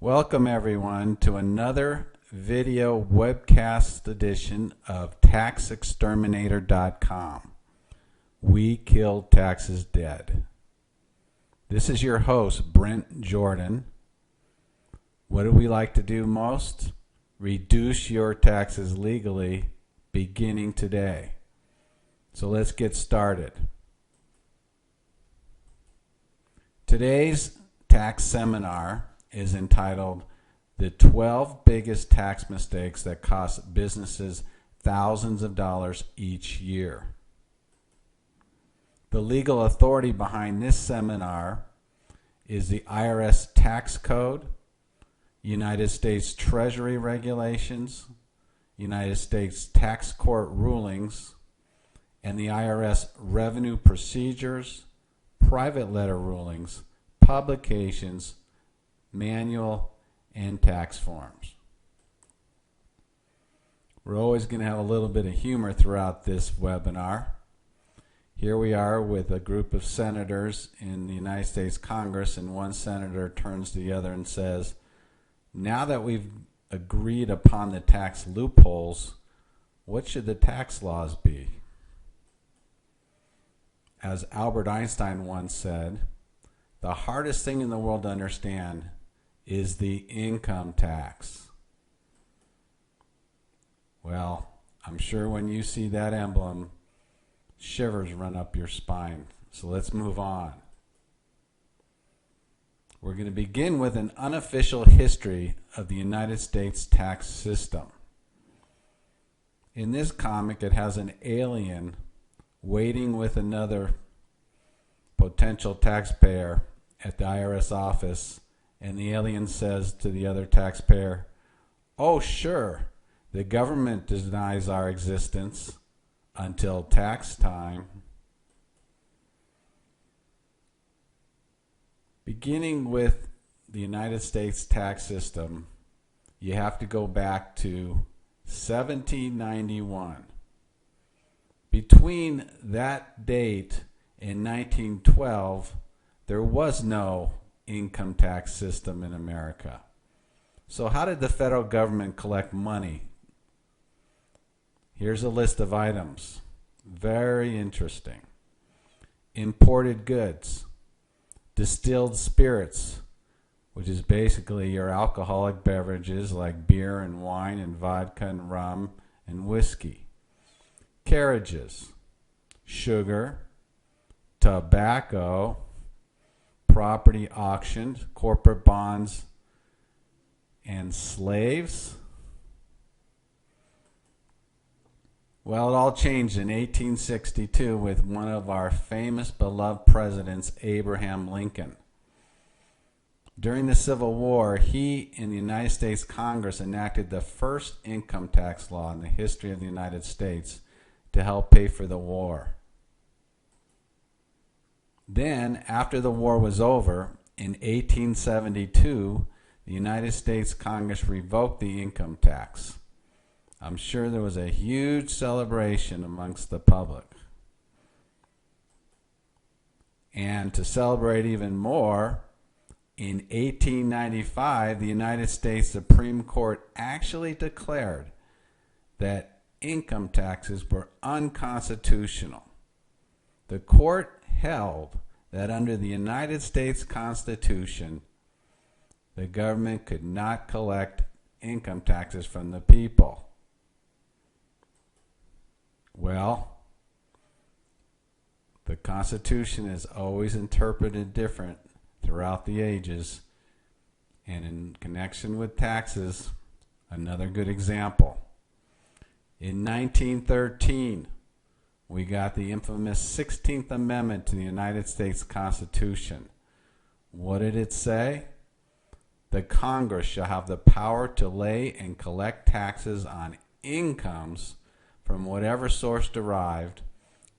Welcome everyone to another video webcast edition of TaxExterminator.com. We kill taxes dead. This is your host, Brent Jordan. What do we like to do most? Reduce your taxes legally beginning today. So let's get started. Today's tax seminar is entitled The 12 Biggest Tax Mistakes That Cost Businesses Thousands of Dollars Each Year. The legal authority behind this seminar is the IRS Tax Code, United States Treasury Regulations, United States Tax Court Rulings, and the IRS Revenue Procedures, Private Letter Rulings, Publications, Manual, and tax forms. We're always going to have a little bit of humor throughout this webinar. Here we are with a group of senators in the United States Congress, and one senator turns to the other and says, "Now that we've agreed upon the tax loopholes, what should the tax laws be?" As Albert Einstein once said, "The hardest thing in the world to understand is the income tax." Well, I'm sure when you see that emblem, shivers run up your spine. So let's move on. We're going to begin with an unofficial history of the United States tax system. In this comic, it has an alien waiting with another potential taxpayer at the IRS office, and the alien says to the other taxpayer, "Oh, sure, the government denies our existence until tax time." Beginning with the United States tax system, you have to go back to 1791. Between that date and 1912, there was no income tax system in America. So how did the federal government collect money? Here's a list of items. Very interesting. Imported goods, distilled spirits, which is basically your alcoholic beverages like beer and wine and vodka and rum and whiskey. Carriages, sugar, tobacco, property auctioned, corporate bonds, and slaves. Well, it all changed in 1862 with one of our famous beloved presidents, Abraham Lincoln. During the Civil War, he and the United States Congress enacted the first income tax law in the history of the United States to help pay for the war. Then, after the war was over, in 1872, the United States Congress revoked the income tax. I'm sure there was a huge celebration amongst the public. And to celebrate even more, in 1895, the United States Supreme Court actually declared that income taxes were unconstitutional. The court held that under the United States Constitution, the government could not collect income taxes from the people. Well, the Constitution is always interpreted different throughout the ages, and in connection with taxes, another good example. In 1913, we got the infamous 16th Amendment to the United States Constitution. What did it say? The Congress shall have the power to lay and collect taxes on incomes from whatever source derived,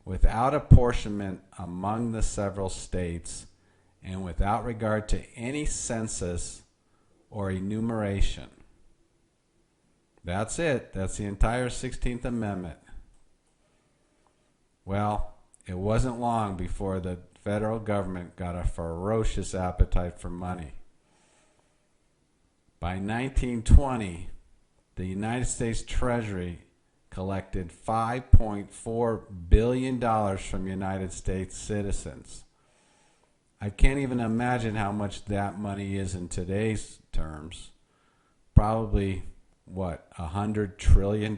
without apportionment among the several states, and without regard to any census or enumeration. That's it. That's the entire 16th Amendment. Well, it wasn't long before the federal government got a ferocious appetite for money. By 1920, the United States Treasury collected $5.4 billion from United States citizens. I can't even imagine how much that money is in today's terms. Probably, what, $100 trillion?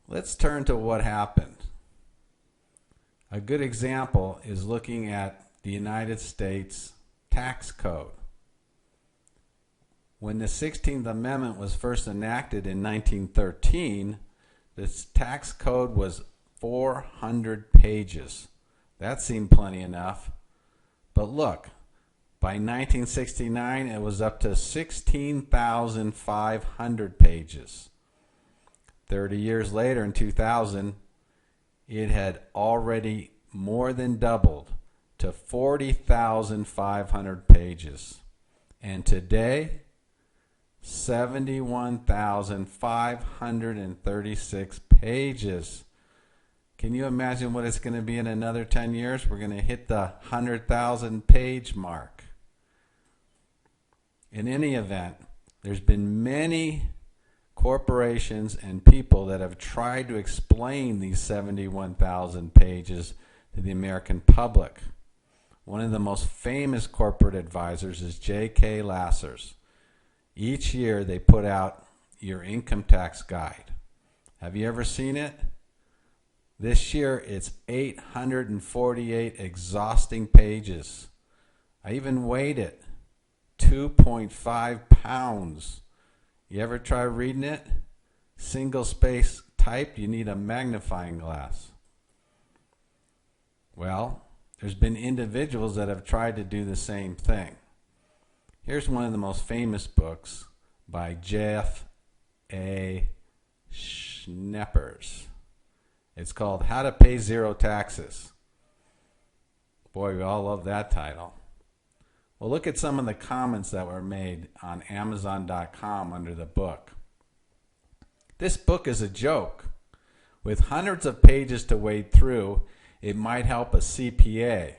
Let's turn to what happened. A good example is looking at the United States tax code. When the 16th Amendment was first enacted in 1913, this tax code was 400 pages. That seemed plenty enough. But look, by 1969, it was up to 16,500 pages. 30 years later, in 2000, it had already more than doubled to 40,500 pages. And today, 71,536 pages. Can you imagine what it's going to be in another 10 years? We're going to hit the 100,000 page mark. In any event, there's been many corporations and people that have tried to explain these 71,000 pages to the American public. One of the most famous corporate advisors is J.K. Lasser's. Each year they put out your income tax guide. Have you ever seen it? This year it's 848 exhausting pages. I even weighed it. 2.5 pounds. You ever try reading it? Single space typed, you need a magnifying glass. Well, there's been individuals that have tried to do the same thing. Here's one of the most famous books by Jeff A. Schneppers. It's called How to Pay Zero Taxes. Boy, we all love that title. Well, look at some of the comments that were made on Amazon.com under the book. This book is a joke. With hundreds of pages to wade through, it might help a CPA.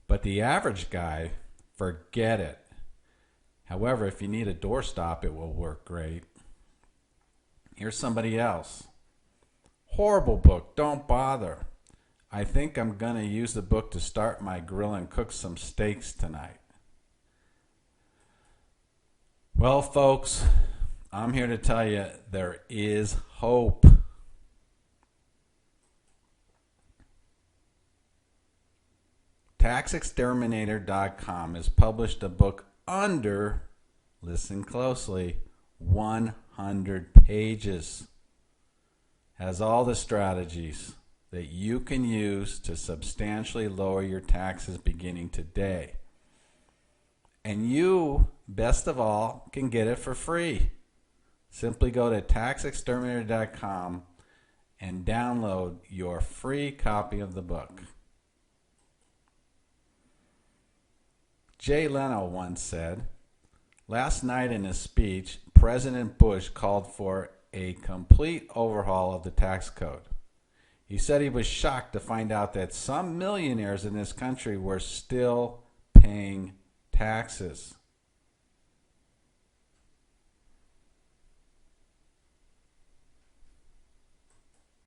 But the average guy, forget it. However, if you need a doorstop, it will work great. Here's somebody else. Horrible book, don't bother. I think I'm going to use the book to start my grill and cook some steaks tonight. Well, folks, I'm here to tell you there is hope. TaxExterminator.com has published a book under, listen closely, 100 pages. Has all the strategies that you can use to substantially lower your taxes beginning today. And you, best of all, can get it for free. Simply go to TaxExterminator.com and download your free copy of the book. Jay Leno once said, last night in a speech, President Bush called for a complete overhaul of the tax code. He said he was shocked to find out that some millionaires in this country were still paying taxes.